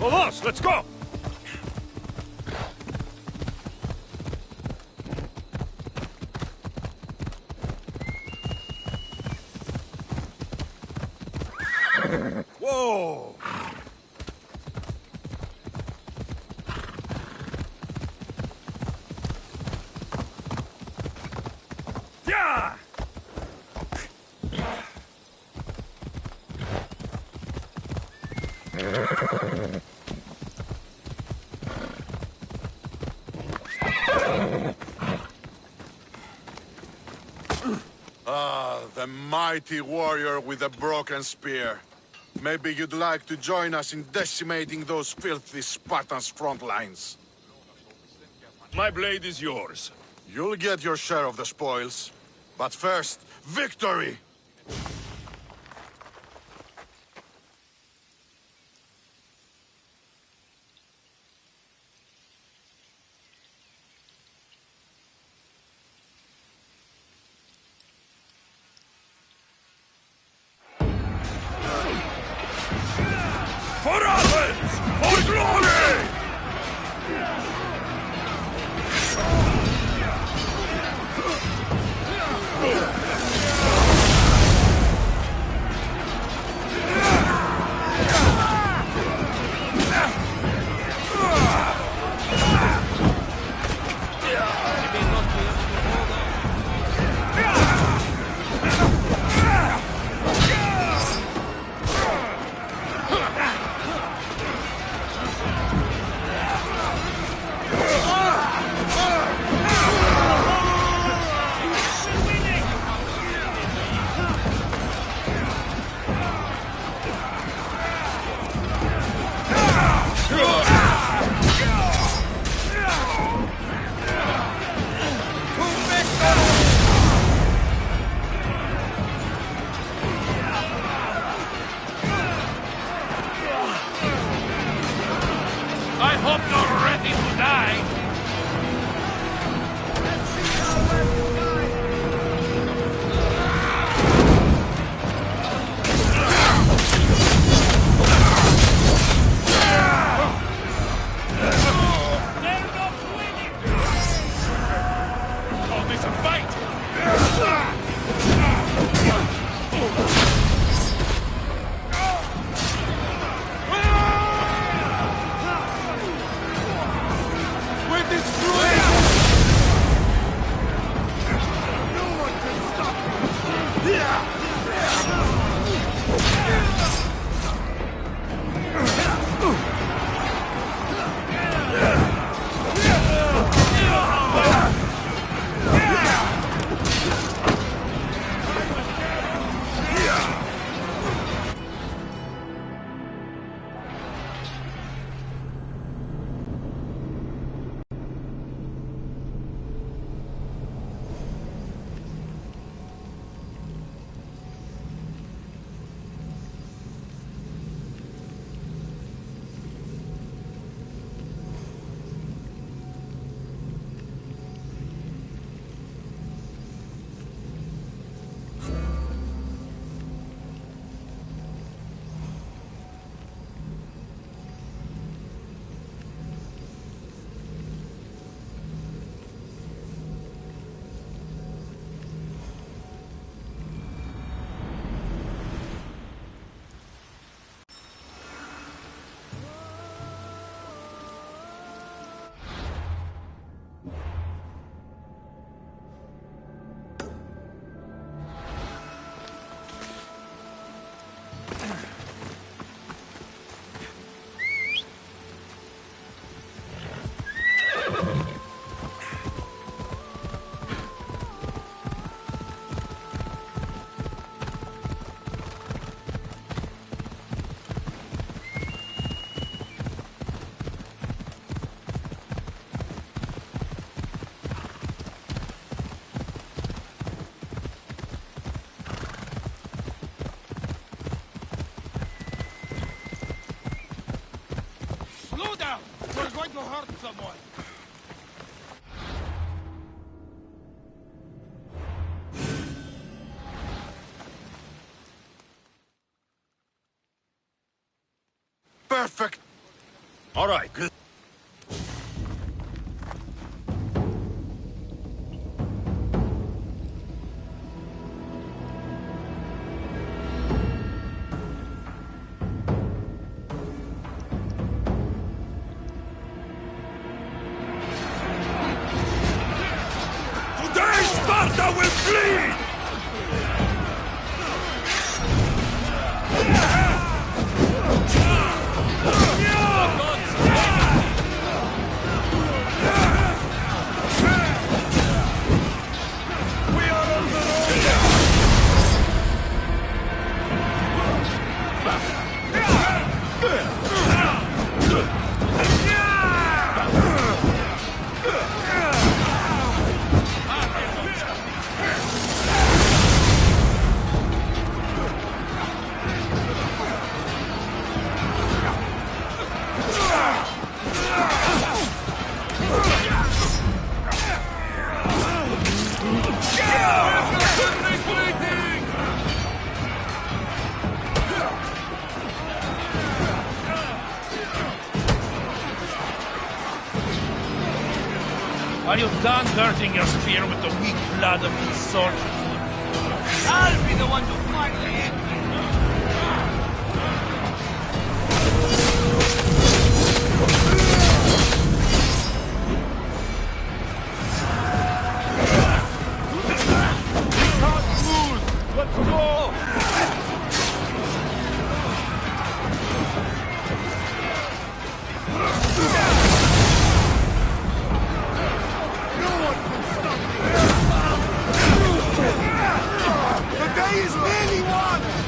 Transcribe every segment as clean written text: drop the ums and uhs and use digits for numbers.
Olos, let's go! Whoa! Yeah! Ah, the mighty warrior with the broken spear. Maybe you'd like to join us in decimating those filthy Spartans' front lines. My blade is yours. You'll get your share of the spoils. But first, victory! For Athens! For glory! I hope you're ready to die! They're not winning! Call this a fight! to hurt someone. Perfect! All right. Today Sparta will bleed! Are you done dirtying your spear with the weak blood of these soldiers? I'll be the one to finally end it. We can't lose! Let's go! The day is nearly won!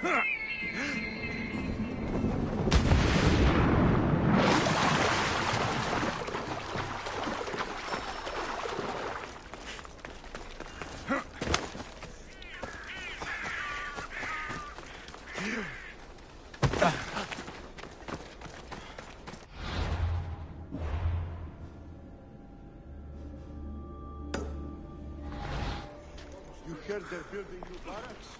You heard they're building new barracks?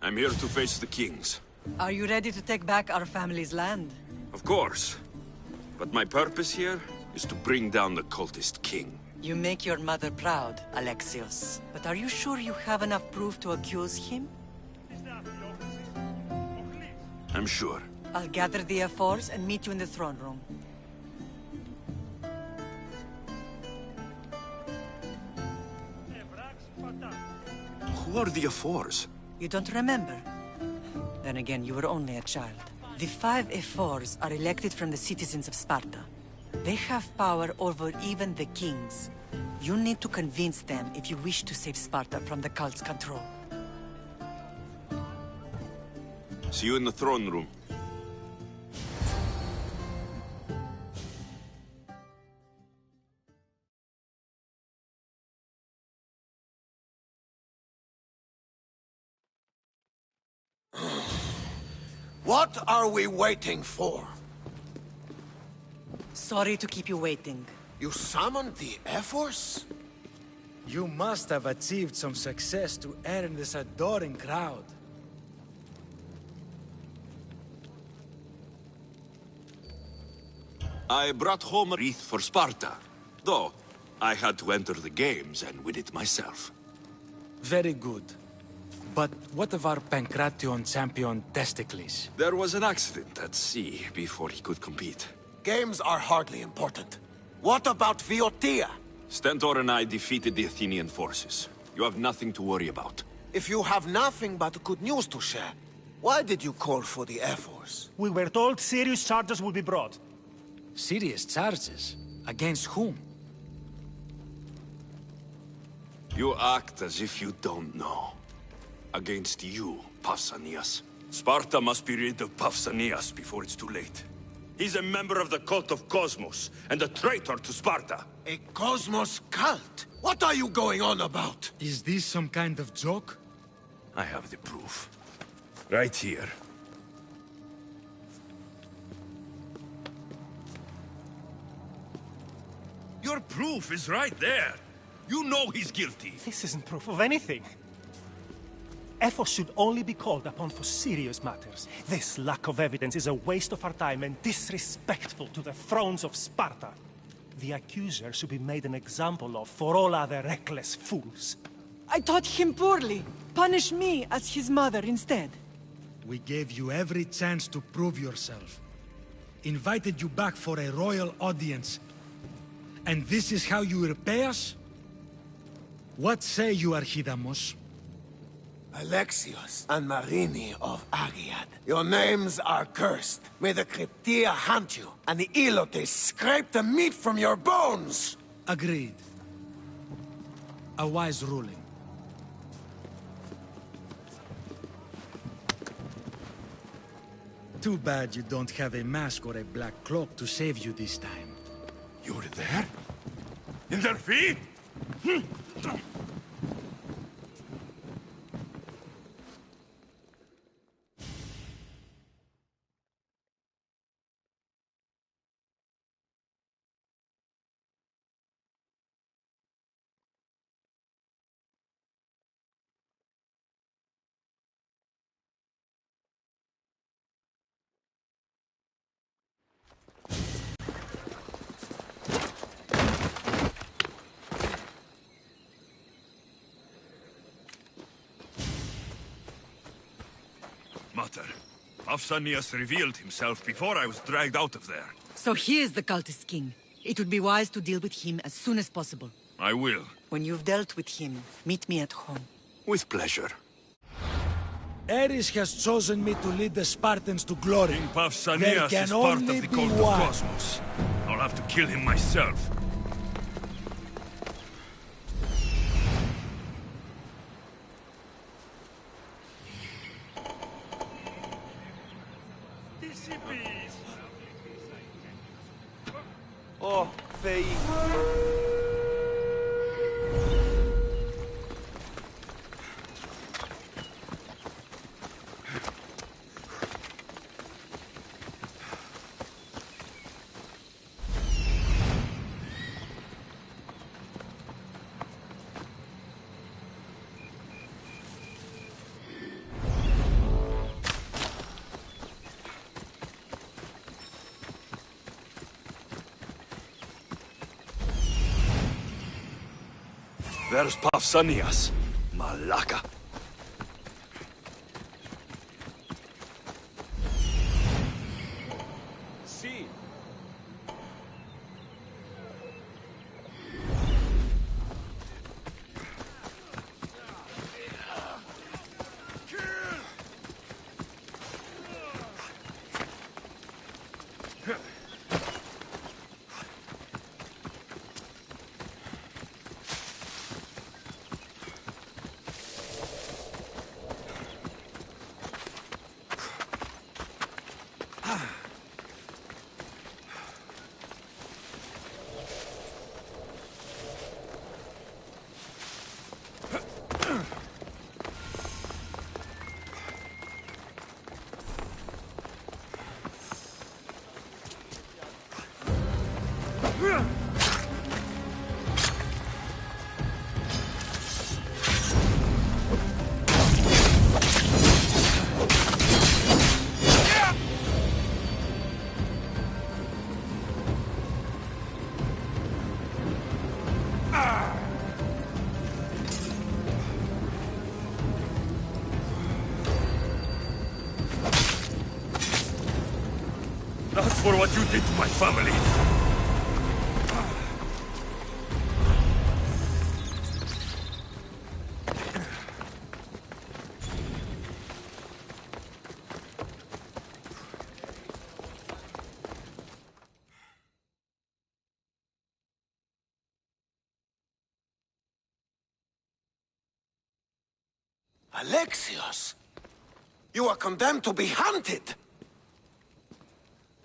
I'm here to face the kings. Are you ready to take back our family's land? Of course. But my purpose here is to bring down the cultist king. You make your mother proud, Alexios. But are you sure you have enough proof to accuse him? I'm sure. I'll gather the F4s and meet you in the throne room. Who are the F4s? You don't remember? Then again, you were only a child. The 5 F4s are elected from the citizens of Sparta. They have power over even the kings. You need to convince them if you wish to save Sparta from the cult's control. See you in the throne room. What are we waiting for? Sorry to keep you waiting. You summoned the F-Force? You must have achieved some success to earn this adoring crowd. I brought home a wreath for Sparta. Though, I had to enter the games and win it myself. Very good. But what of our Pancration champion Testicles? There was an accident at sea before he could compete. Games are hardly important. What about Viotia? Stentor and I defeated the Athenian forces. You have nothing to worry about. If you have nothing but good news to share, why did you call for the F-Force? We were told serious charges will be brought. Serious charges? Against whom? You act as if you don't know. Against you, Pausanias. Sparta must be rid of Pausanias before it's too late. He's a member of the Cult of Kosmos, and a traitor to Sparta. A Kosmos cult? What are you going on about? Is this some kind of joke? I have the proof. Right here. Your proof is right there. You know he's guilty. This isn't proof of anything. Ephos should only be called upon for serious matters. This lack of evidence is a waste of our time and disrespectful to the thrones of Sparta. The accuser should be made an example of for all other reckless fools. I taught him poorly. Punish me as his mother instead. We gave you every chance to prove yourself. Invited you back for a royal audience. And this is how you repay us? What say you, Archidamos? Alexios and Myrrine of Agiad. Your names are cursed. May the Cryptia hunt you, and the Elotes scrape the meat from your bones! Agreed. A wise ruling. Too bad you don't have a mask or a black cloak to save you this time. You were there? In their feet? matter. Pausanias revealed himself before I was dragged out of there. So he is the cultist king. It would be wise to deal with him as soon as possible. I will. When you've dealt with him, meet me at home. With pleasure. Ares has chosen me to lead the Spartans to glory. King There Pausanias can is part only of the be Cult of one. Kosmos. I'll have to kill him myself. Oh, Faye. There's Pausanias. Malaka. See. Not for what you did to my family. Alexios! You are condemned to be hunted!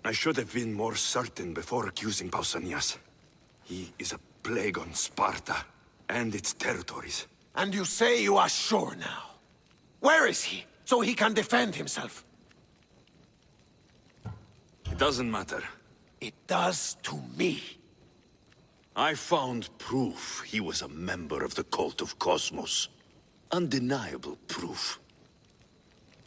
I should have been more certain before accusing Pausanias. He is a plague on Sparta and its territories. And you say you are sure now. Where is he, so he can defend himself? It doesn't matter. It does to me. I found proof he was a member of the Cult of Kosmos. Undeniable proof.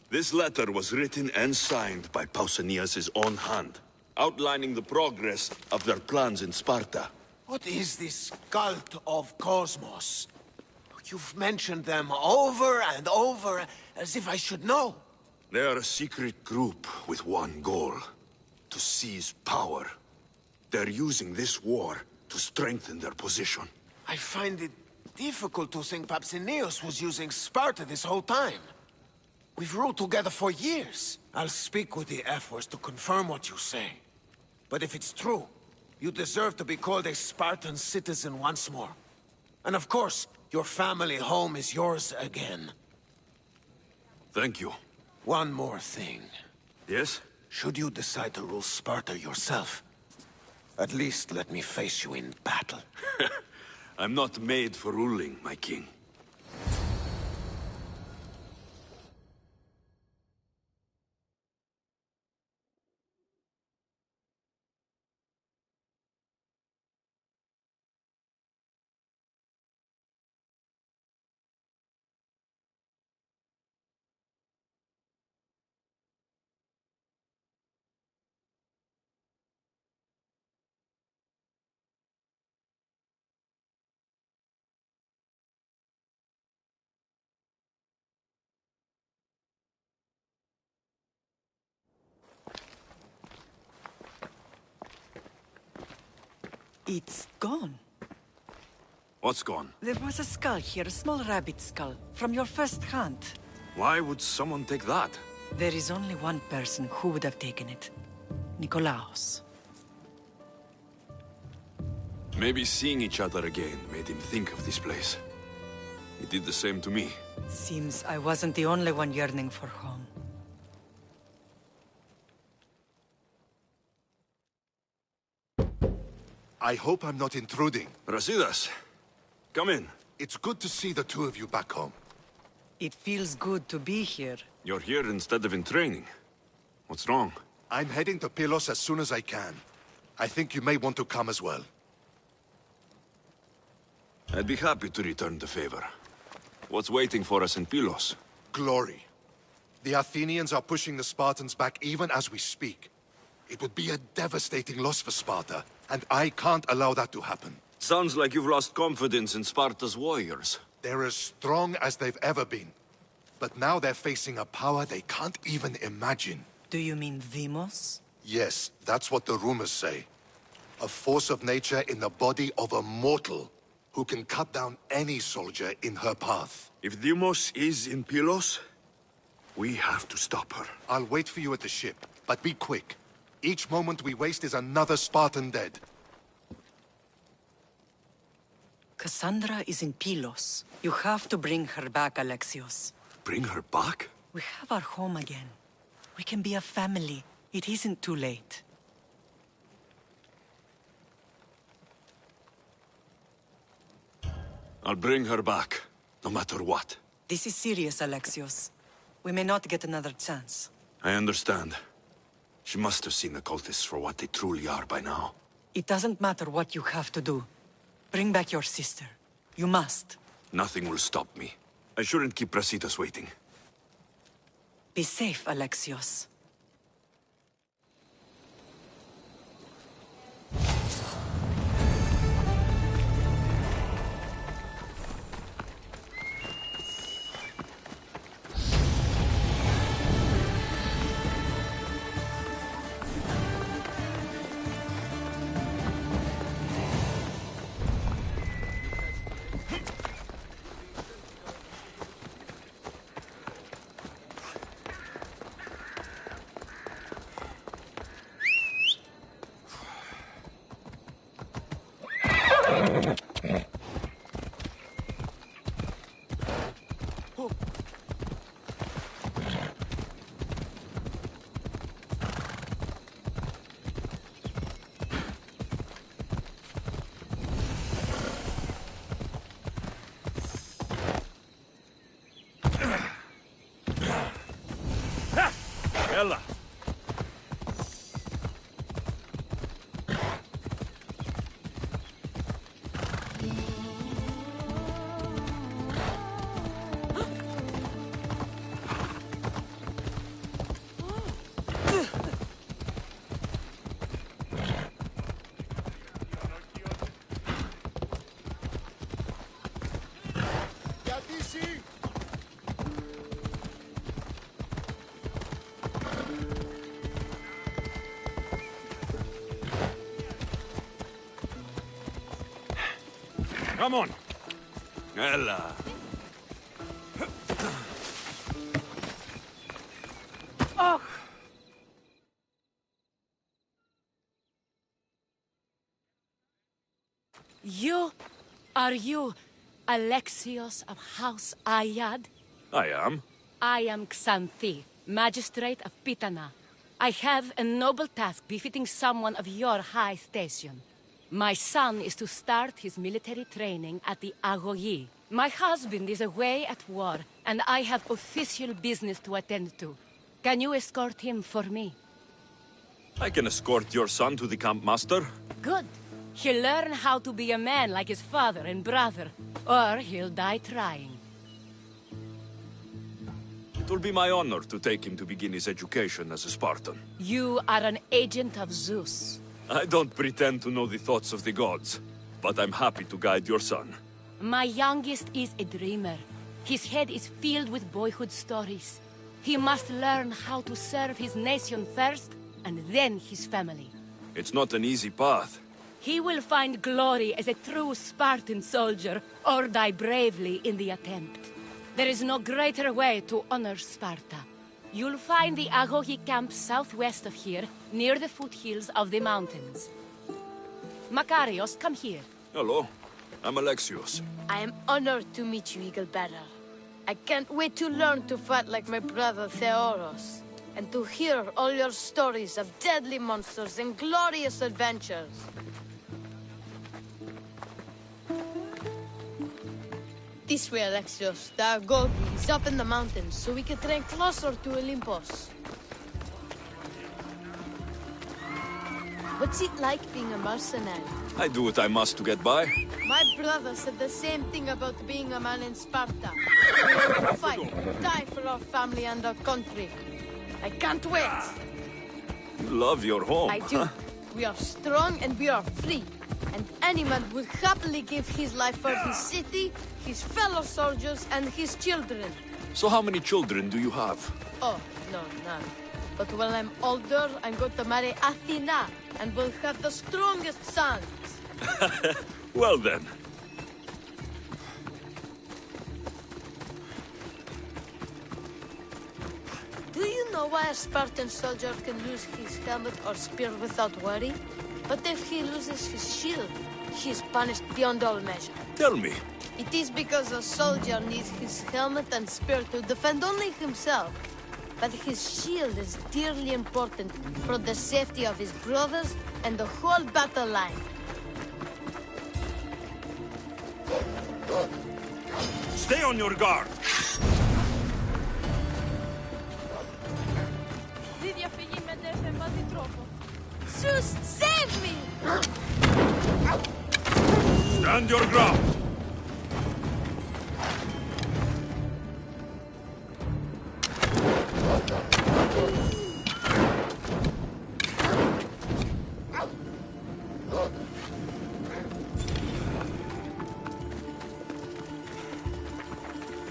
This letter was written and signed by Pausanias' own hand, outlining the progress of their plans in Sparta. What is this Cult of Kosmos? You've mentioned them over and over, as if I should know. They are a secret group with one goal: to seize power. They're using this war to strengthen their position. I find it difficult to think Pausanias was using Sparta this whole time. We've ruled together for years. I'll speak with the F-Force to confirm what you say. But if it's true, you deserve to be called a Spartan citizen once more. And of course, your family home is yours again. Thank you. One more thing. Yes? Should you decide to rule Sparta yourself, at least let me face you in battle. I'm not made for ruling, my king. It's gone. What's gone? There was a skull here, a small rabbit skull, from your first hunt. Why would someone take that? There is only one person who would have taken it. Nikolaos. Maybe seeing each other again made him think of this place. He did the same to me. Seems I wasn't the only one yearning for home. I hope I'm not intruding. Brasidas, come in. It's good to see the two of you back home. It feels good to be here. You're here instead of in training. What's wrong? I'm heading to Pylos as soon as I can. I think you may want to come as well. I'd be happy to return the favor. What's waiting for us in Pylos? Glory. The Athenians are pushing the Spartans back even as we speak. It would be a devastating loss for Sparta, and I can't allow that to happen. Sounds like you've lost confidence in Sparta's warriors. They're as strong as they've ever been. But now they're facing a power they can't even imagine. Do you mean Demos? Yes, that's what the rumors say. A force of nature in the body of a mortal who can cut down any soldier in her path. If Demos is in Pylos, we have to stop her. I'll wait for you at the ship, but be quick. Each moment we waste is another Spartan dead. Cassandra is in Pylos. You have to bring her back, Alexios. Bring her back? We have our home again. We can be a family. It isn't too late. I'll bring her back, no matter what. This is serious, Alexios. We may not get another chance. I understand. She must have seen the cultists for what they truly are by now. It doesn't matter what you have to do. Bring back your sister. You must. Nothing will stop me. I shouldn't keep Brasidas waiting. Be safe, Alexios. Ella! Come on. Ella! Oh! Are you Alexios of House Ayad? I am. I am Xanthi, magistrate of Pitana. I have a noble task befitting someone of your high station. My son is to start his military training at the Agogi. My husband is away at war, and I have official business to attend to. Can you escort him for me? I can escort your son to the camp master. Good. He'll learn how to be a man like his father and brother, or he'll die trying. It will be my honor to take him to begin his education as a Spartan. You are an agent of Zeus. I don't pretend to know the thoughts of the gods, but I'm happy to guide your son. My youngest is a dreamer. His head is filled with boyhood stories. He must learn how to serve his nation first, and then his family. It's not an easy path. He will find glory as a true Spartan soldier, or die bravely in the attempt. There is no greater way to honor Sparta. You'll find the Agogi camp southwest of here, near the foothills of the mountains. Makarios, come here. Hello, I'm Alexios. I am honored to meet you, Eagle Bearer. I can't wait to learn to fight like my brother Theoros, and to hear all your stories of deadly monsters and glorious adventures. This way, Alexios. The Agogi is up in the mountains, so we can train closer to Olympus. What's it like being a mercenary? I do what I must to get by. My brother said the same thing about being a man in Sparta. Fight, die for our family and our country. I can't wait. You love your home. I do. Huh? We are strong and we are free. And any man will happily give his life for his city, his fellow soldiers, and his children. So how many children do you have? Oh, no, none. But when I'm older, I'm going to marry Athena, and we'll have the strongest sons. Well then. Do you know why a Spartan soldier can lose his helmet or spear without worry? But if he loses his shield, he is punished beyond all measure. Tell me. It is because a soldier needs his helmet and spear to defend only himself. But his shield is dearly important for the safety of his brothers and the whole battle line. Stay on your guard. Zeus, save me! Stand your ground.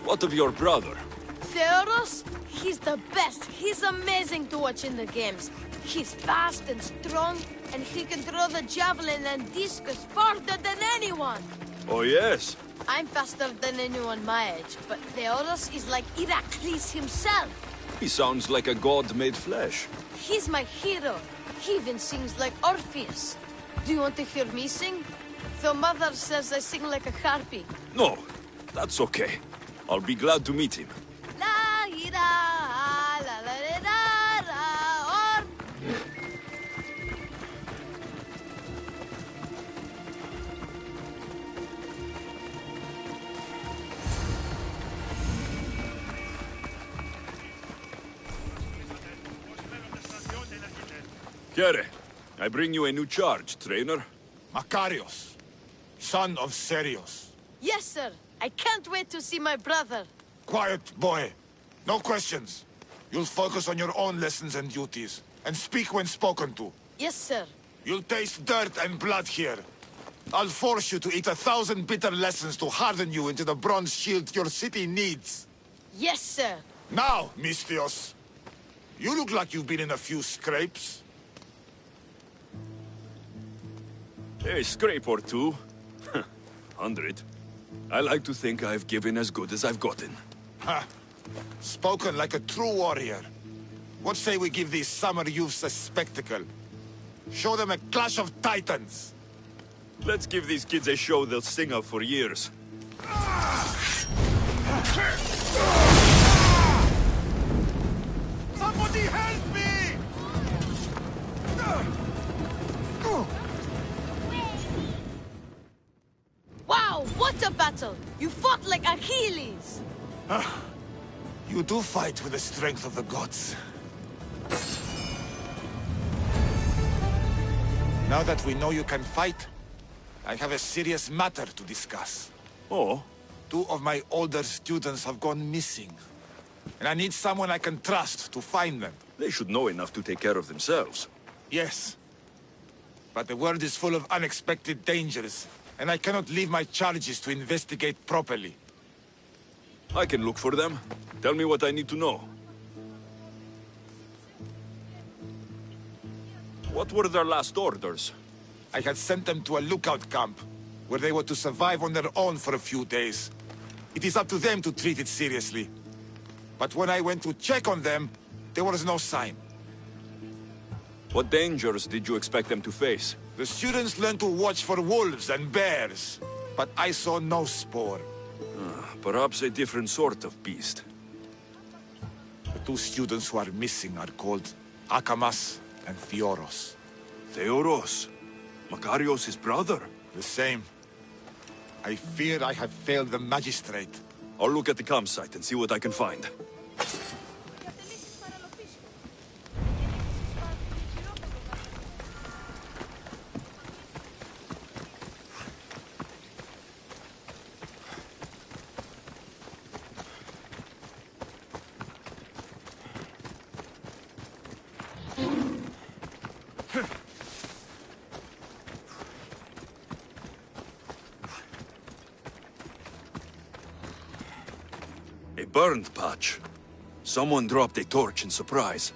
What of your brother? Theoros? He's the best. He's amazing to watch in the games. He's fast and strong, and he can throw the javelin and discus farther than anyone. Oh, yes. I'm faster than anyone my age, but Theoros is like Heracles himself. He sounds like a god made flesh. He's my hero. He even sings like Orpheus. Do you want to hear me sing? Though Mother says I sing like a harpy. No, that's okay. I'll be glad to meet him. La ira, la la la la, or... Kere, I bring you a new charge, trainer. Makarios, son of Serios. Yes, sir. I can't wait to see my brother. Quiet, boy. No questions. You'll focus on your own lessons and duties, and speak when spoken to. Yes, sir. You'll taste dirt and blood here. I'll force you to eat 1,000 bitter lessons to harden you into the bronze shield your city needs. Yes, sir. Now, Misthios, you look like you've been in a few scrapes. A scrape or two. 100. I like to think I've given as good as I've gotten. Ha! Spoken like a true warrior. What say we give these summer youths a spectacle? Show them a clash of titans! Let's give these kids a show they'll sing of for years. Somebody help me! Wow, what a battle! You fought like Achilles! You do fight with the strength of the gods. Now that we know you can fight, I have a serious matter to discuss. Oh? 2 of my older students have gone missing. And I need someone I can trust to find them. They should know enough to take care of themselves. Yes. But the world is full of unexpected dangers, and I cannot leave my charges to investigate properly. I can look for them. Tell me what I need to know. What were their last orders? I had sent them to a lookout camp, where they were to survive on their own for a few days. It is up to them to treat it seriously. But when I went to check on them, there was no sign. What dangers did you expect them to face? The students learned to watch for wolves and bears, but I saw no spoor. Perhaps a different sort of beast. The two students who are missing are called Akamas and Theoros. Theoros? Makarios' brother? The same. I fear I have failed the magistrate. I'll look at the campsite and see what I can find. Burned patch. Someone dropped a torch in surprise.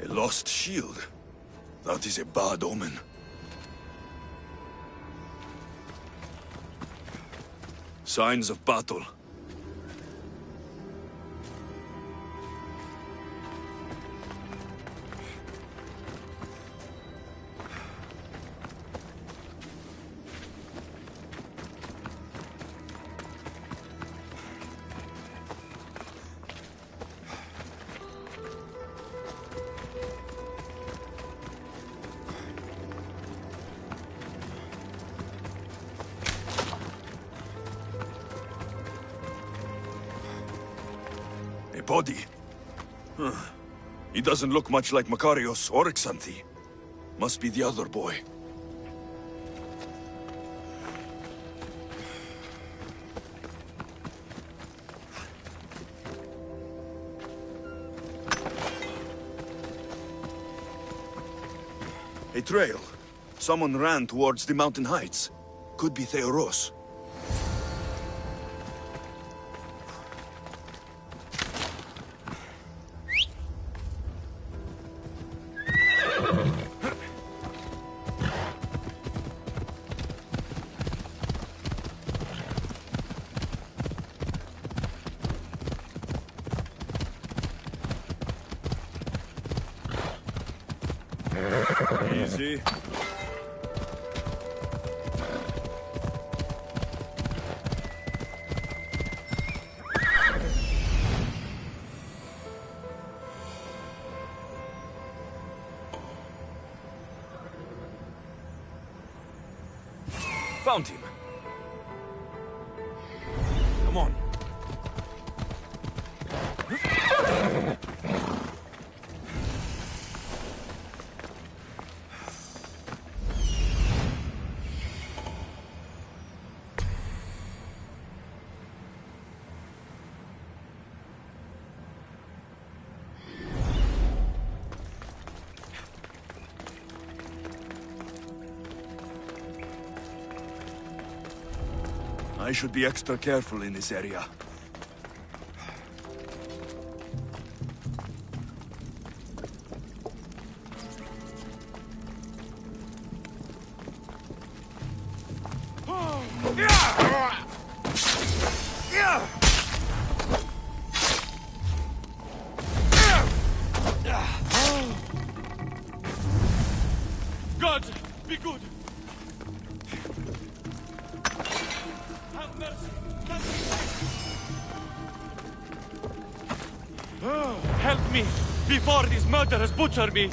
A lost shield. That is a bad omen. Signs of battle. Body. He doesn't look much like Makarios or Xanthi. Must be the other boy. A trail. Someone ran towards the mountain heights. Could be Theoros. Easy. Found him. Come on. I should be extra careful in this area. God, be good! Have mercy! Help me, before these murderers butcher me!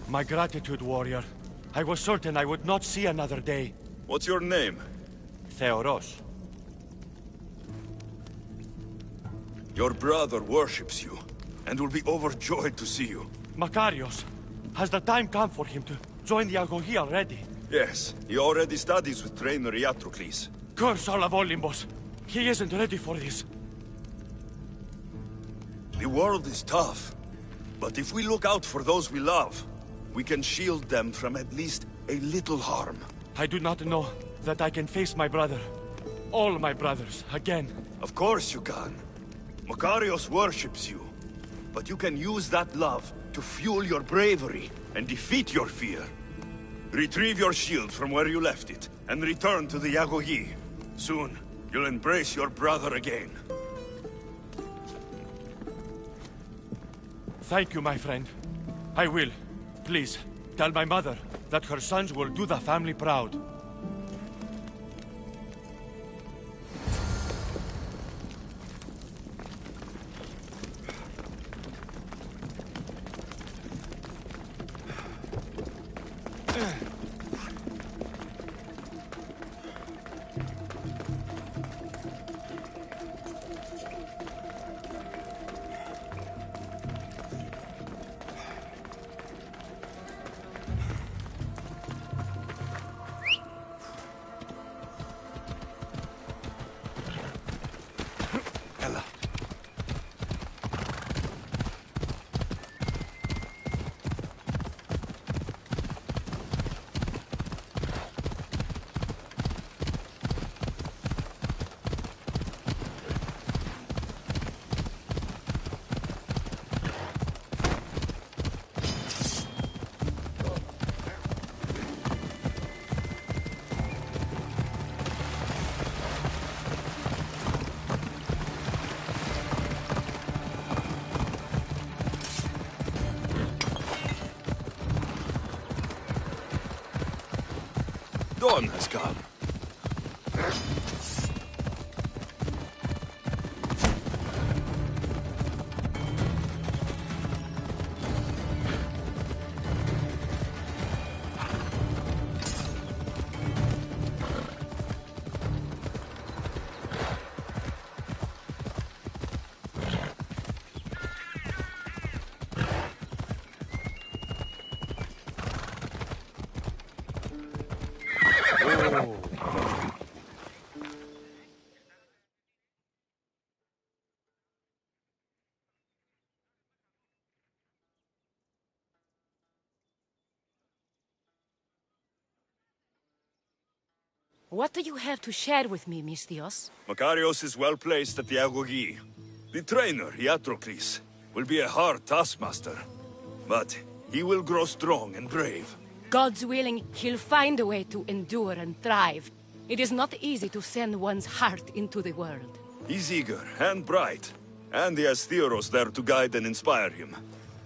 My gratitude, warrior. I was certain I would not see another day. What's your name? Theoros. Your brother worships you, and will be overjoyed to see you. Makarios, has the time come for him to join the Agogi already? Yes, he already studies with trainer Iatrocles. Curse all of Olympus! He isn't ready for this. The world is tough, but if we look out for those we love, we can shield them from at least a little harm. I do not know that I can face my brother. All my brothers, again. Of course you can. Makarios worships you. But you can use that love to fuel your bravery and defeat your fear. Retrieve your shield from where you left it, and return to the Yagogi. Soon, you'll embrace your brother again. Thank you, my friend. I will. Please, tell my mother that her sons will do the family proud. Dawn has come. What do you have to share with me, Misthios? Makarios is well placed at the Agogi. The trainer, Iatrocles, will be a hard taskmaster. But he will grow strong and brave. God's willing, he'll find a way to endure and thrive. It is not easy to send one's heart into the world. He's eager and bright. And he has Theros there to guide and inspire him.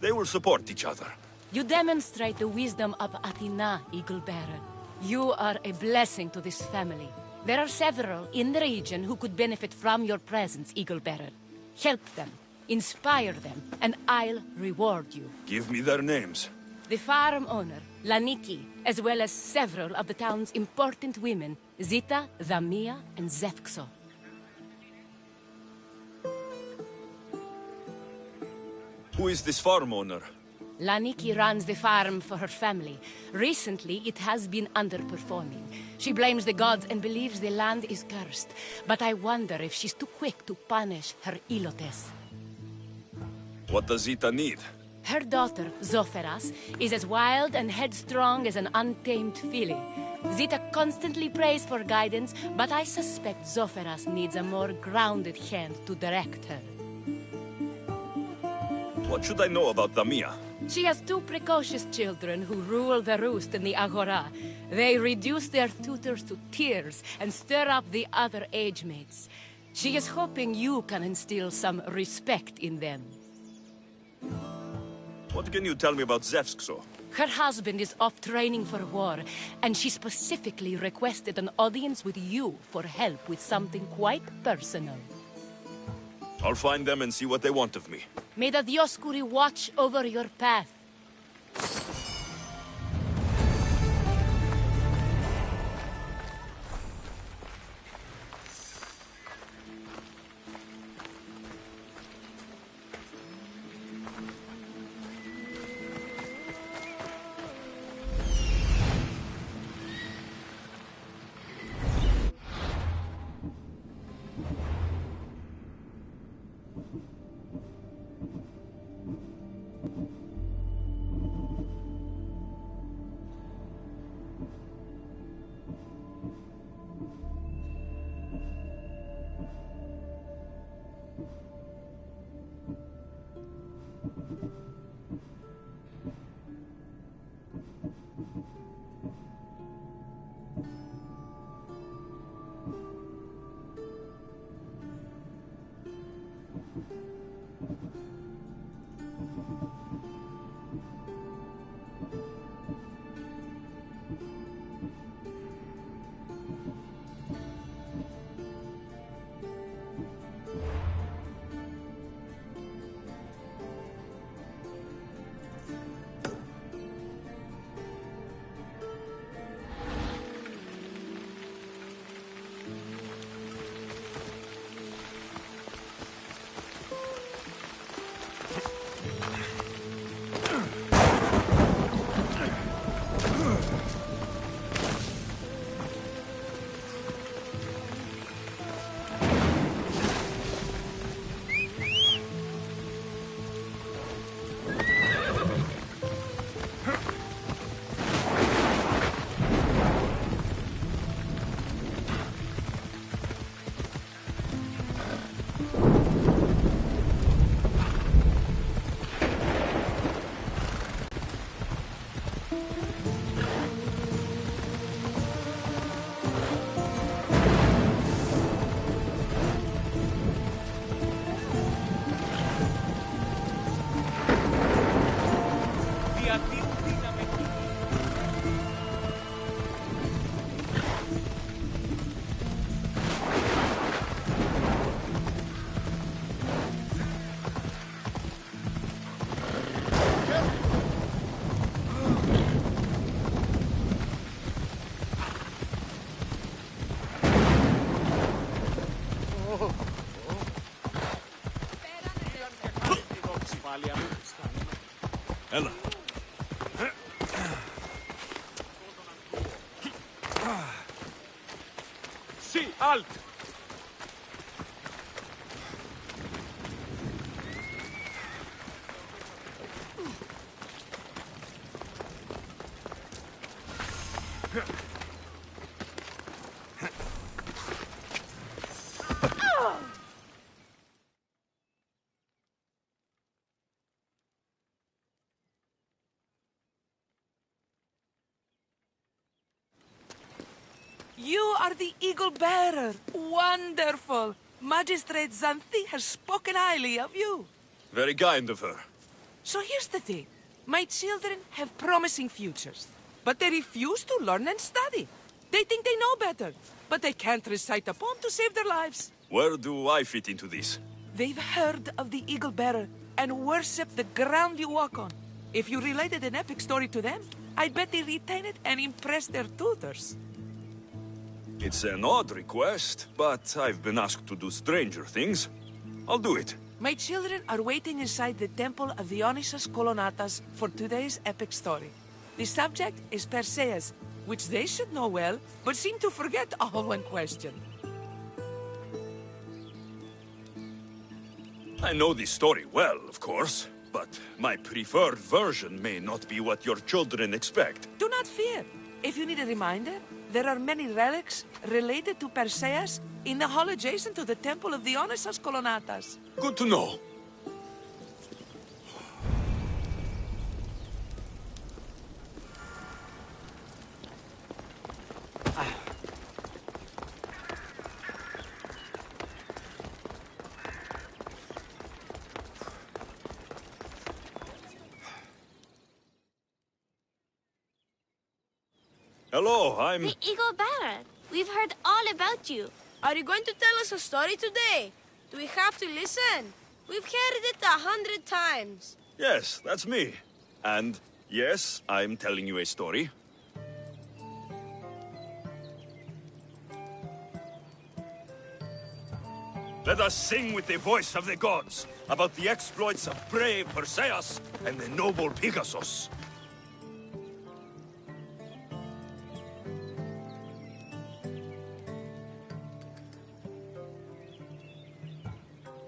They will support each other. You demonstrate the wisdom of Athena, Eagle-Bearer. You are a blessing to this family. There are several in the region who could benefit from your presence, Eagle-Bearer. Help them, inspire them, and I'll reward you. Give me their names. The farm owner, Laniki, as well as several of the town's important women, Zita, Dhamia, and Zefxo. Who is this farm owner? Laniki runs the farm for her family. Recently, it has been underperforming. She blames the gods and believes the land is cursed. But I wonder if she's too quick to punish her ilotes. What does Zita need? Her daughter, Zoferas, is as wild and headstrong as an untamed filly. Zita constantly prays for guidance, but I suspect Zoferas needs a more grounded hand to direct her. What should I know about Dhamia? She has two precocious children who rule the roost in the Agora. They reduce their tutors to tears and stir up the other age mates. She is hoping you can instill some respect in them. What can you tell me about Zefxo? Her husband is off training for war, and she specifically requested an audience with you for help with something quite personal. I'll find them and see what they want of me. May the Dioscuri watch over your path. Ella. Sì, halt! You are the Eagle Bearer. Wonderful. Magistrate Xanthi has spoken highly of you. Very kind of her. So here's the thing. My children have promising futures, but they refuse to learn and study. They think they know better, but they can't recite a poem to save their lives. Where do I fit into this? They've heard of the Eagle Bearer and worship the ground you walk on. If you related an epic story to them, I bet they retain it and impress their tutors. It's an odd request, but I've been asked to do stranger things. I'll do it. My children are waiting inside the Temple of Dionysus Kolonatas for today's epic story. The subject is Perseus, which they should know well, but seem to forget all when questioned. I know the story well, of course, but my preferred version may not be what your children expect. Do not fear. If you need a reminder, there are many relics related to Perseus in the hall adjacent to the Temple of Dionysus Kolonatas. Good to know. Hello, I'm... The Eagle Bearer. We've heard all about you. Are you going to tell us a story today? Do we have to listen? We've heard it 100 times. Yes, that's me. And yes, I'm telling you a story. Let us sing with the voice of the gods about the exploits of brave Perseus and the noble Pegasus.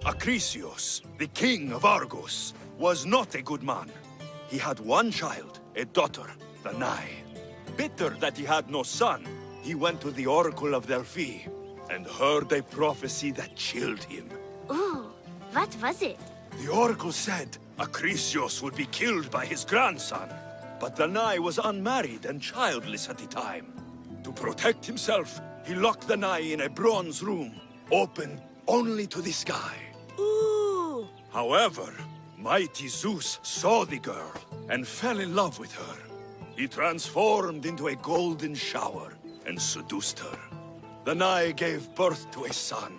Accuse, the king of Argos, was not a good man. He had one child, a daughter, Danae. Bitter that he had no son, he went to the oracle of Delphi and heard a prophecy that chilled him. Ooh, what was it? The oracle said Acrisius would be killed by his grandson, but Danae was unmarried and childless at the time. To protect himself, he locked Danae in a bronze room, open only to the sky. Ooh! However, mighty Zeus saw the girl and fell in love with her. He transformed into a golden shower and seduced her. Danae gave birth to a son,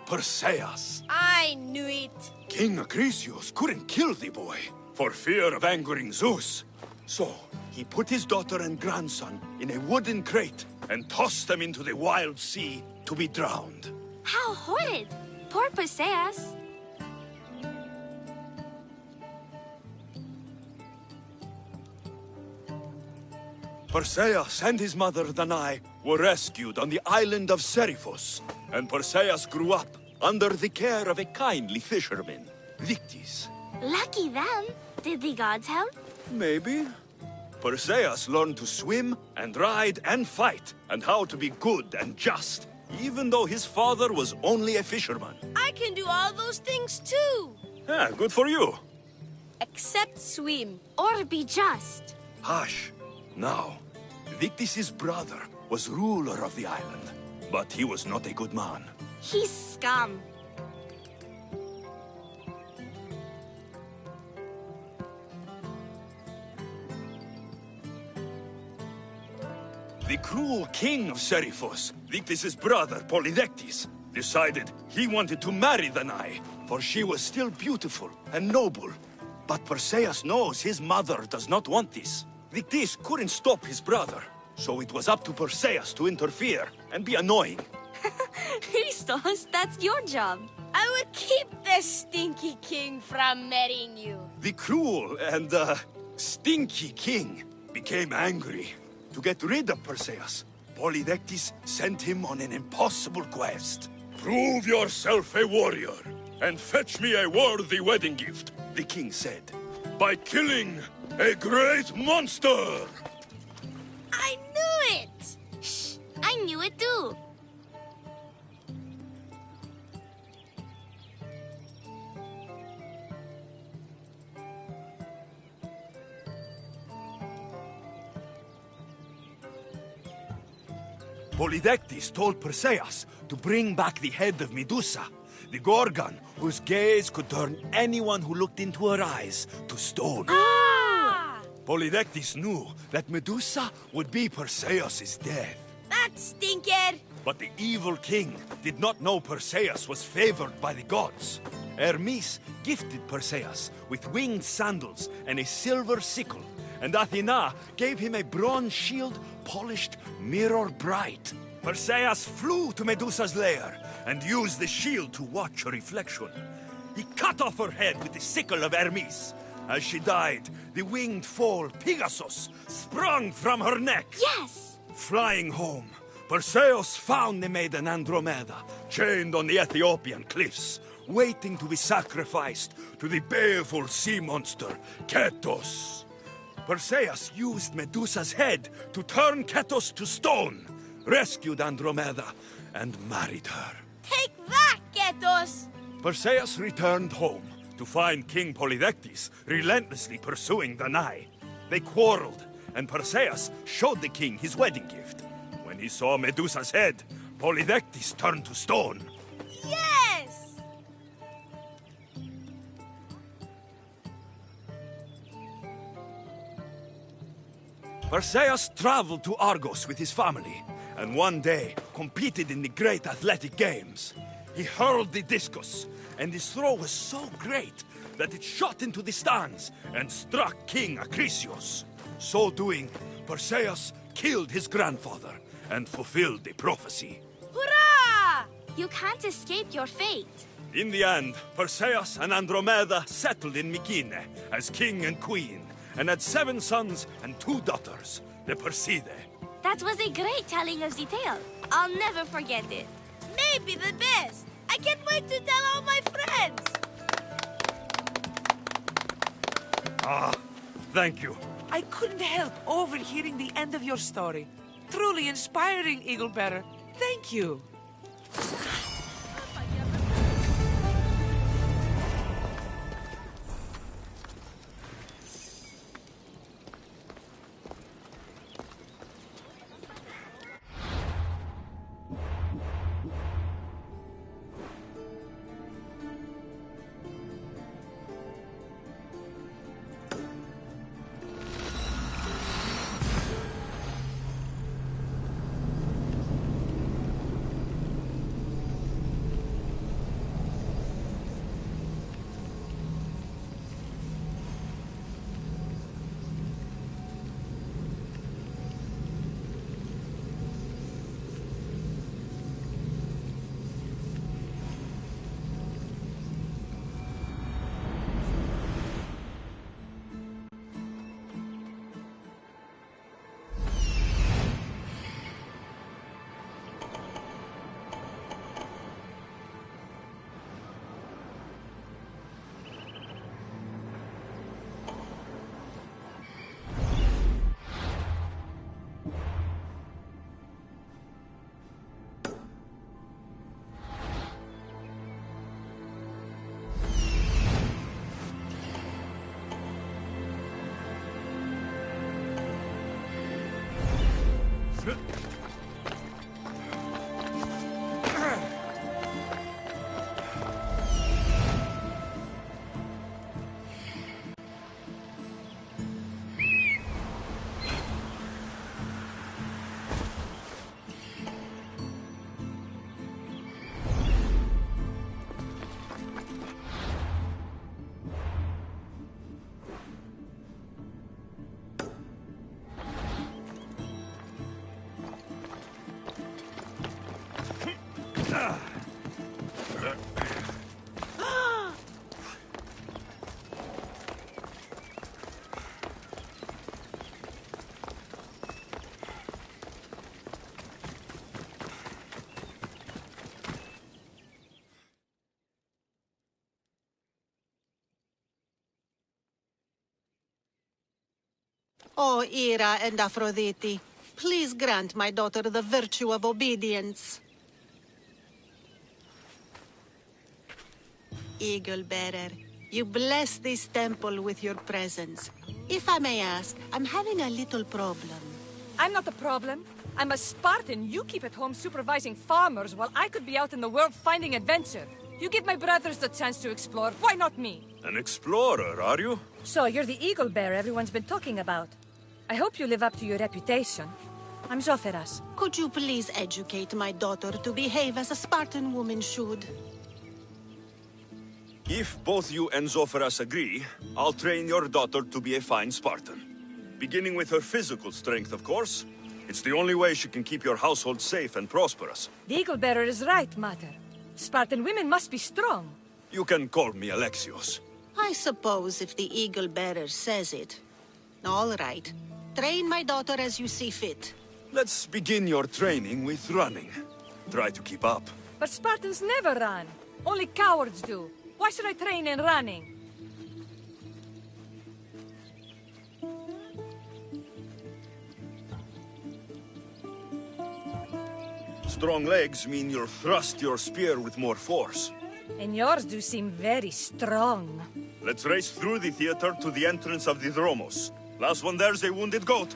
Perseus. I knew it! King Acrisius couldn't kill the boy for fear of angering Zeus. So, he put his daughter and grandson in a wooden crate and tossed them into the wild sea to be drowned. How horrid! Poor Perseus. Perseus and his mother Danae were rescued on the island of Seriphos, and Perseus grew up under the care of a kindly fisherman, Victis. Lucky them. Did the gods help? Maybe. Perseus learned to swim and ride and fight, and how to be good and just, even though his father was only a fisherman. I can do all those things too! Yeah, good for you. Except swim. Or be just. Hush. Now, Victis' brother was ruler of the island, but he was not a good man. He's scum. The cruel king of Seriphos, Victis' brother Polydectes, decided he wanted to marry Danae, for she was still beautiful and noble. But Perseus knows his mother does not want this. Victis couldn't stop his brother, so it was up to Perseus to interfere and be annoying. Christos, that's your job. I will keep the stinky king from marrying you. The cruel and, stinky king became angry. To get rid of Perseus, Polydectes sent him on an impossible quest. Prove yourself a warrior, and fetch me a worthy wedding gift, the king said, by killing a great monster! I knew it! Shh! I knew it too! Polydectes told Perseus to bring back the head of Medusa, the Gorgon whose gaze could turn anyone who looked into her eyes to stone. Ah! Polydectes knew that Medusa would be Perseus' death. That stinker! But the evil king did not know Perseus was favored by the gods. Hermes gifted Perseus with winged sandals and a silver sickle, and Athena gave him a bronze shield polished mirror bright. Perseus flew to Medusa's lair and used the shield to watch her reflection. He cut off her head with the sickle of Hermes. As she died, the winged foal Pegasus sprung from her neck. Yes! Flying home, Perseus found the maiden Andromeda chained on the Ethiopian cliffs, waiting to be sacrificed to the baleful sea monster, Ketos. Perseus used Medusa's head to turn Ketos to stone, rescued Andromeda, and married her. Take that, Ketos! Perseus returned home to find King Polydectes relentlessly pursuing Danae. They quarreled, and Perseus showed the king his wedding gift. When he saw Medusa's head, Polydectes turned to stone. Yes! Perseus traveled to Argos with his family, and one day competed in the great athletic games. He hurled the discus, and his throw was so great that it shot into the stands and struck King Acrisius. So doing, Perseus killed his grandfather and fulfilled the prophecy. Hurrah! You can't escape your fate. In the end, Perseus and Andromeda settled in Mycenae as king and queen, and had 7 sons and 2 daughters, the Perseidae. That was a great telling of the tale. I'll never forget it. Maybe the best. I can't wait to tell all my friends. Ah, thank you. I couldn't help overhearing the end of your story. Truly inspiring, Eaglebearer. Thank you. O Ira and Aphrodite, please grant my daughter the virtue of obedience. Eagle-bearer, you bless this temple with your presence. If I may ask, I'm having a little problem. I'm not the problem. I'm a Spartan. You keep at home supervising farmers while I could be out in the world finding adventure. You give my brothers the chance to explore. Why not me? An explorer, are you? So you're the eagle bearer everyone's been talking about. I hope you live up to your reputation. I'm Zoferas. Could you please educate my daughter to behave as a Spartan woman should? If both you and Zoferas agree, I'll train your daughter to be a fine Spartan. Beginning with her physical strength, of course. It's the only way she can keep your household safe and prosperous. The eagle bearer is right, Mater. Spartan women must be strong. You can call me Alexios. I suppose if the eagle bearer says it. All right. Train my daughter as you see fit. Let's begin your training with running. Try to keep up. But Spartans never run. Only cowards do. Why should I train in running? Strong legs mean you'll thrust your spear with more force. And yours do seem very strong. Let's race through the theater to the entrance of the Dromos. Last one there's a wounded goat.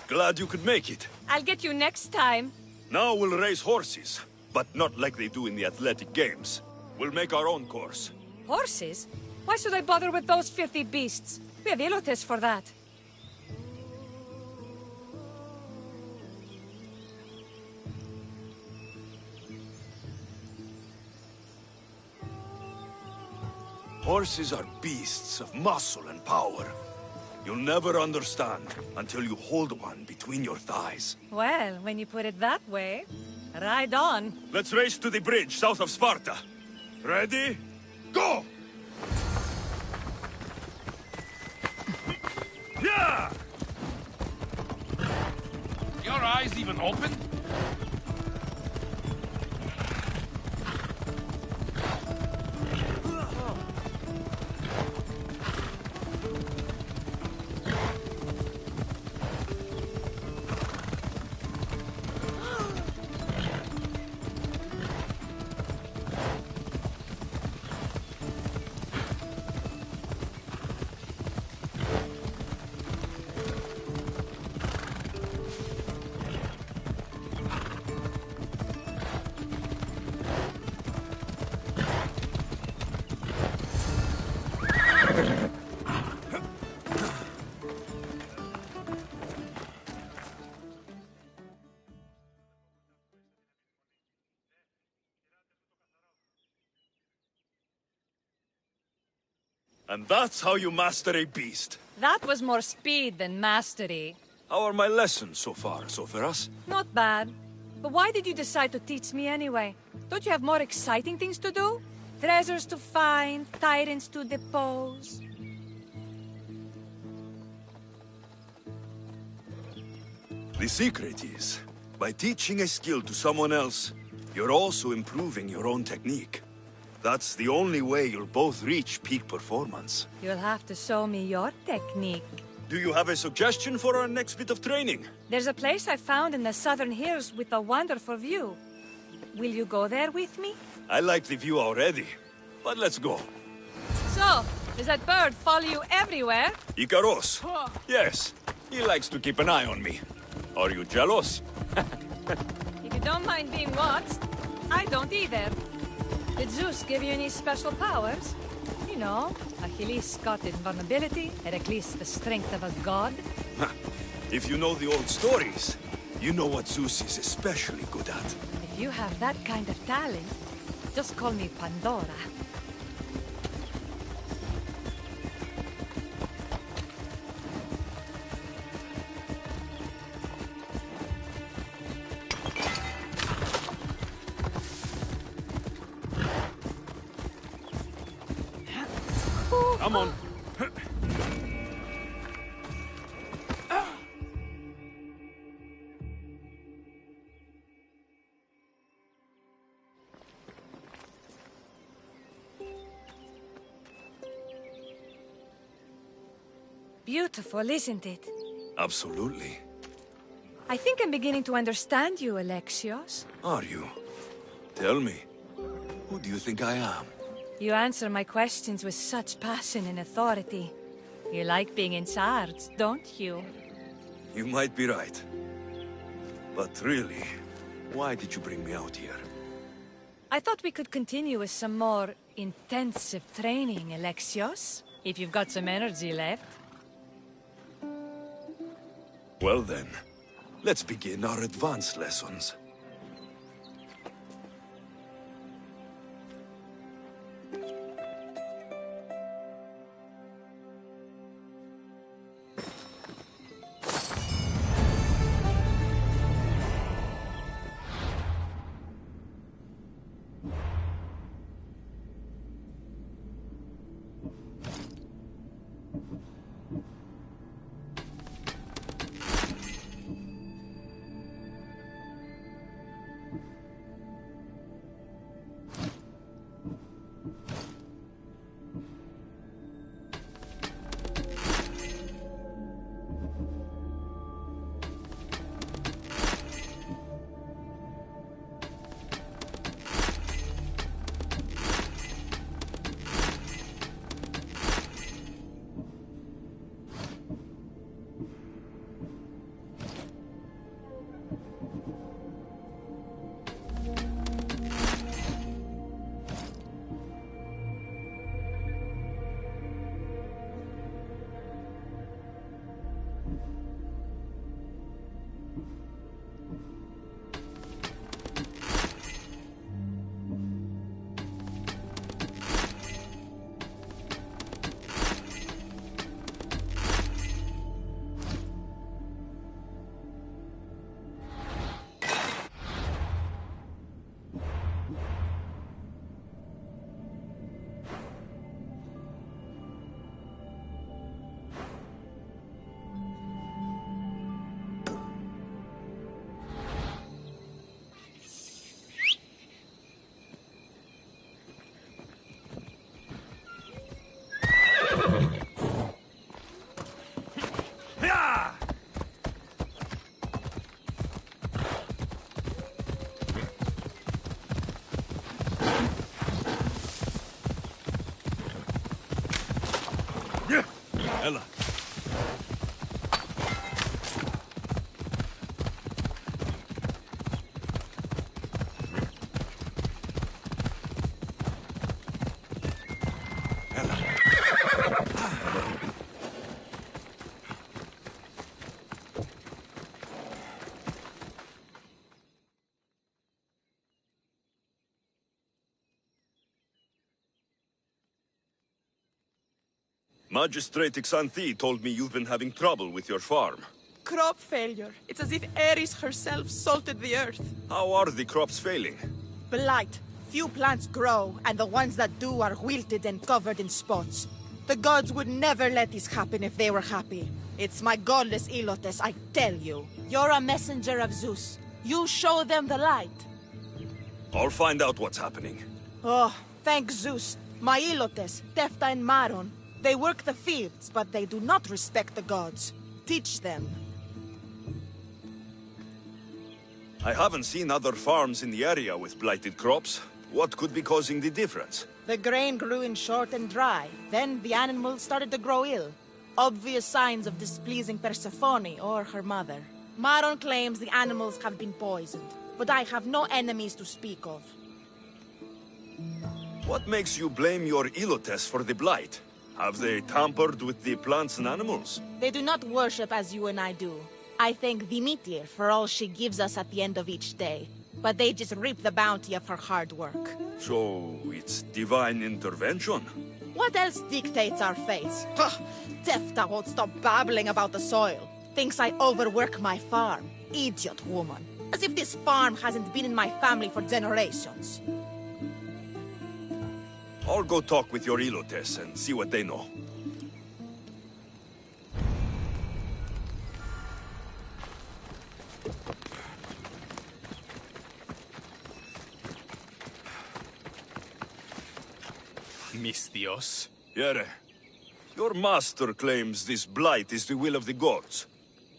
Glad you could make it. I'll get you next time. Now we'll race horses, but not like they do in the athletic games. We'll make our own course. Horses? Why should I bother with those filthy beasts? We have Elotes for that. Horses are beasts of muscle and power. You'll never understand until you hold one between your thighs. Well, when you put it that way, ride on. Let's race to the bridge south of Sparta. Ready? Go! Yeah! Your eyes even open? And that's how you master a beast. That was more speed than mastery. How are my lessons so far, Zoferas? Not bad. But why did you decide to teach me anyway? Don't you have more exciting things to do? Treasures to find, tyrants to depose. The secret is, by teaching a skill to someone else, you're also improving your own technique. That's the only way you'll both reach peak performance. You'll have to show me your technique. Do you have a suggestion for our next bit of training? There's a place I found in the southern hills with a wonderful view. Will you go there with me? I like the view already, but let's go. So, does that bird follow you everywhere? Ikaros. Yes, he likes to keep an eye on me. Are you jealous? If you don't mind being watched, I don't either. Did Zeus give you any special powers? You know, Achilles got invulnerability, Heracles the strength of a god. If you know the old stories, you know what Zeus is especially good at. If you have that kind of talent, just call me Pandora. Come on. Beautiful, isn't it? Absolutely. I think I'm beginning to understand you, Alexios. Are you? Tell me, who do you think I am? You answer my questions with such passion and authority. You like being in charge, don't you? You might be right. But really, why did you bring me out here? I thought we could continue with some more intensive training, Alexios. If you've got some energy left. Well then, let's begin our advanced lessons. Ella. Magistrate Xanthi told me you've been having trouble with your farm. Crop failure. It's as if Ares herself salted the earth. How are the crops failing? Blight. Few plants grow, and the ones that do are wilted and covered in spots. The gods would never let this happen if they were happy. It's my godless Ilotes, I tell you. You're a messenger of Zeus. You show them the light. I'll find out what's happening. Oh, thank Zeus. My Ilotes, Tefta and Maron. They work the fields, but they do not respect the gods. Teach them. I haven't seen other farms in the area with blighted crops. What could be causing the difference? The grain grew in short and dry. Then the animals started to grow ill. Obvious signs of displeasing Persephone or her mother. Maron claims the animals have been poisoned, but I have no enemies to speak of. What makes you blame your Ilotes for the blight? Have they tampered with the plants and animals? They do not worship as you and I do. I thank Dimitir for all she gives us at the end of each day, but they just reap the bounty of her hard work. So, it's divine intervention? What else dictates our fates? Tefta won't stop babbling about the soil. Thinks I overwork my farm. Idiot woman. As if this farm hasn't been in my family for generations. I'll go talk with your Ilotes and see what they know. Mistios. Yere, your master claims this blight is the will of the gods.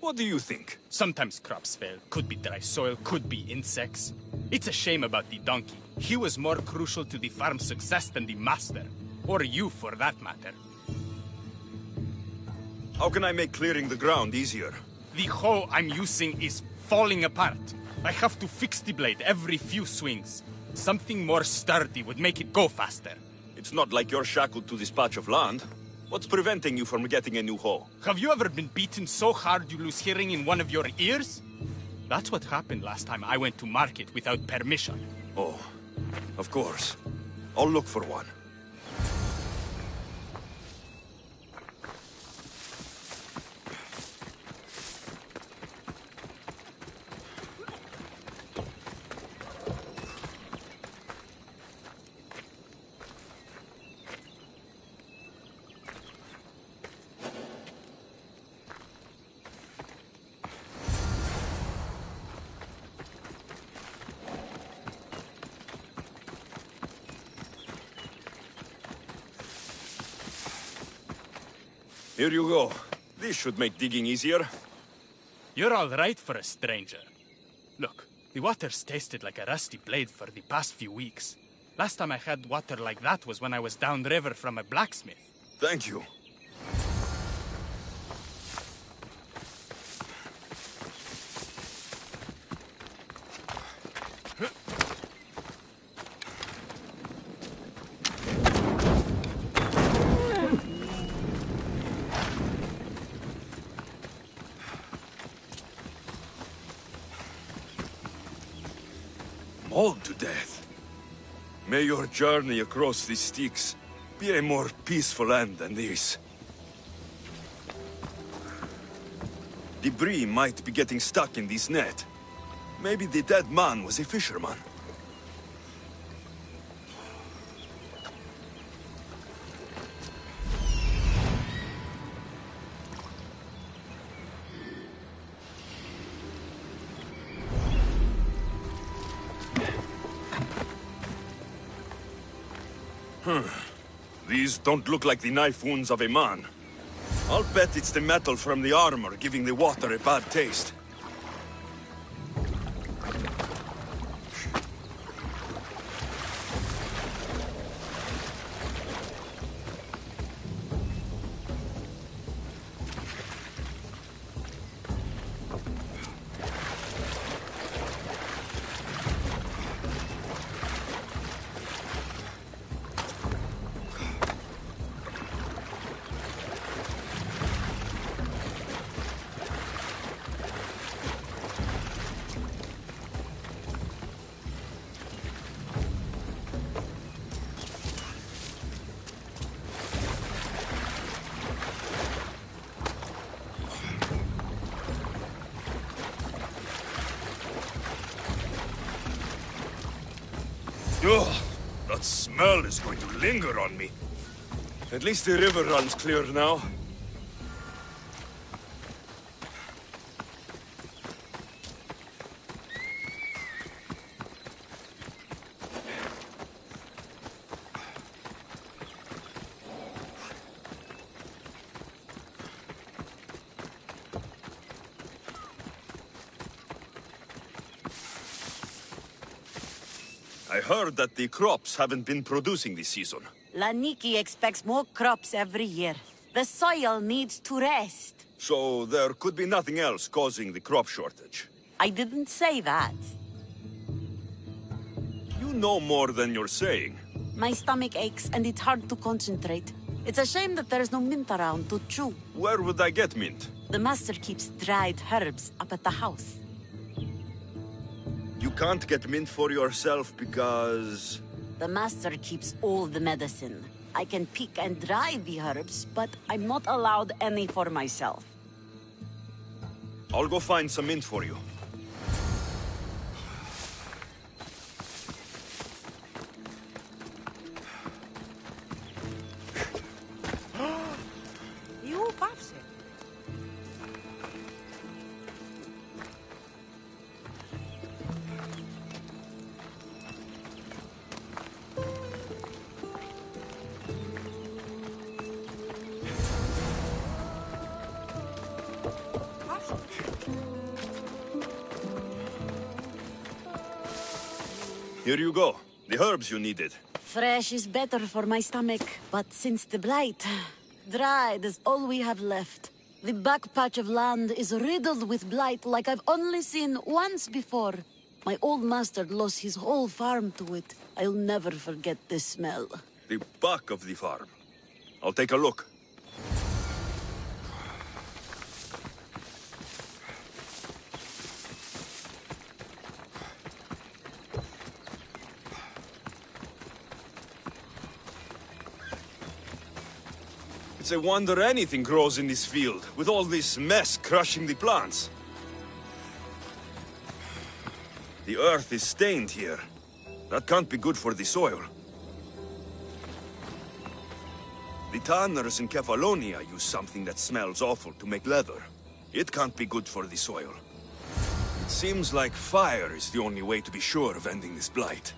What do you think? Sometimes crops fail. Could be dry soil, could be insects. It's a shame about the donkey. He was more crucial to the farm's success than the master. Or you, for that matter. How can I make clearing the ground easier? The hoe I'm using is falling apart. I have to fix the blade every few swings. Something more sturdy would make it go faster. It's not like you're shackled to this patch of land. What's preventing you from getting a new hoe? Have you ever been beaten so hard you lose hearing in one of your ears? That's what happened last time I went to market without permission. Oh, of course. I'll look for one. Here you go. This should make digging easier. You're all right for a stranger. Look, the water's tasted like a rusty blade for the past few weeks. Last time I had water like that was when I was downriver from a blacksmith. Thank you. Mauled to death. May your journey across the Styx be a more peaceful end than this. Debris might be getting stuck in this net. Maybe the dead man was a fisherman. These don't look like the knife wounds of a man. I'll bet it's the metal from the armor giving the water a bad taste. Ugh, that smell is going to linger on me. At least the river runs clear now. I heard that the crops haven't been producing this season. Laniki expects more crops every year. The soil needs to rest. So there could be nothing else causing the crop shortage. I didn't say that. You know more than you're saying. My stomach aches and it's hard to concentrate. It's a shame that there's no mint around to chew. Where would I get mint? The master keeps dried herbs up at the house. You can't get mint for yourself because... The master keeps all the medicine. I can pick and dry the herbs, but I'm not allowed any for myself. I'll go find some mint for you. You Papse. Here you go. The herbs you needed. Fresh is better for my stomach, but since the blight, dried is all we have left. The back patch of land is riddled with blight like I've only seen once before. My old master lost his whole farm to it. I'll never forget this smell. The back of the farm. I'll take a look. It's a wonder anything grows in this field, with all this mess crushing the plants. The earth is stained here. That can't be good for the soil. The tanners in Kefalonia use something that smells awful to make leather. It can't be good for the soil. It seems like fire is the only way to be sure of ending this blight.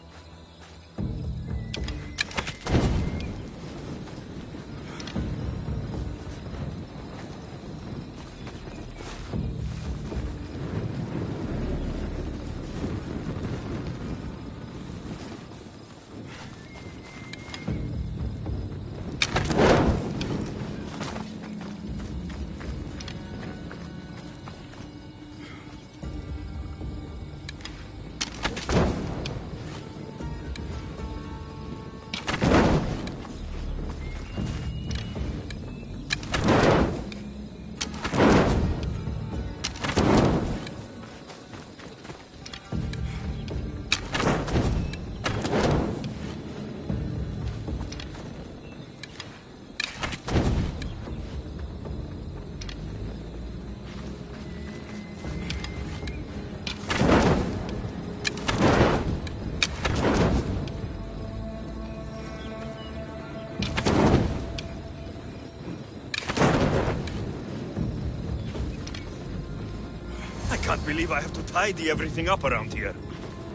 I can't believe I have to tidy everything up around here.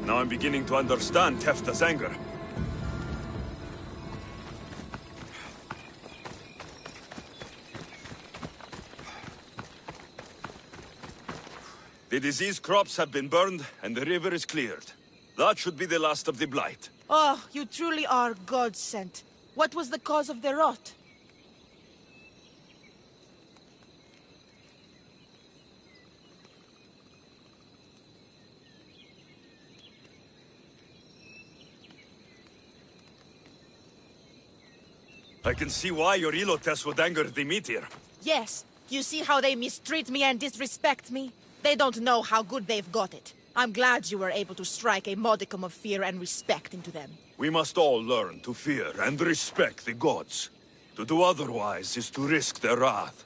Now I'm beginning to understand Tefta's anger. The disease crops have been burned, and the river is cleared. That should be the last of the blight. Oh, you truly are God-sent. What was the cause of the rot? I can see why your Ilotes would anger the meteor. Yes. You see how they mistreat me and disrespect me? They don't know how good they've got it. I'm glad you were able to strike a modicum of fear and respect into them. We must all learn to fear and respect the gods. To do otherwise is to risk their wrath.